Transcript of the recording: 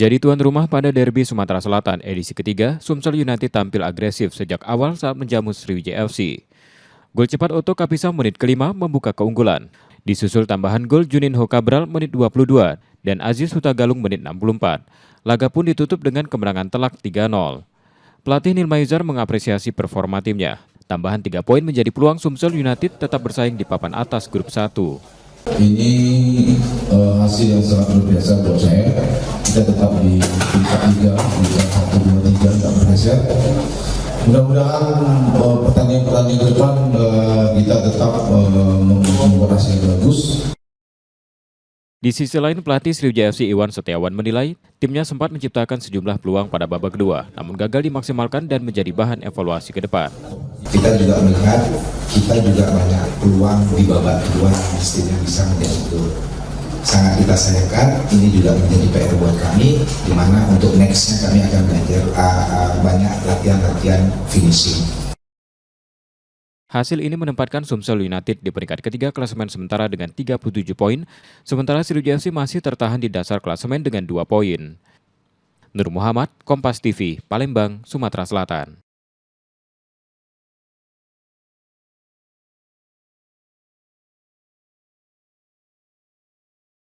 Jadi tuan rumah pada derby Sumatera Selatan edisi ketiga, Sumsel United tampil agresif sejak awal saat menjamu Sriwijaya FC. Gol cepat Otto Kapisa menit kelima membuka keunggulan. Disusul tambahan gol Juninho Cabral menit 22 dan Aziz Hutagalung menit 64. Laga pun ditutup dengan kemenangan telak 3-0. Pelatih Nilmaizar mengapresiasi performa timnya. Tambahan 3 poin menjadi peluang Sumsel United tetap bersaing di papan atas grup 1. Ini hasil yang sangat luar biasa buat saya. Kita tetap di peringkat 3, peringkat 1, 2, 3 tidak bergeser. Mudah-mudahan pertandingan ke depan kita tetap membuat hasil yang bagus. Di sisi lain, pelatih Sriwijaya FC Iwan Setiawan menilai timnya sempat menciptakan sejumlah peluang pada babak kedua, namun gagal dimaksimalkan dan menjadi bahan evaluasi ke depan. Kita juga melihat kita juga banyak peluang di babak kedua yang mestinya bisa menjadi gol. Sangat kita sayangkan, ini juga menjadi PR buat kami, di mana untuk nextnya kami akan belajar banyak latihan-latihan finishing. Hasil ini menempatkan Sumsel United di peringkat ketiga klasemen sementara dengan 37 poin, sementara Sriwijaya FC masih tertahan di dasar klasemen dengan 2 poin. Nur Muhammad, Kompas TV, Palembang, Sumatera Selatan.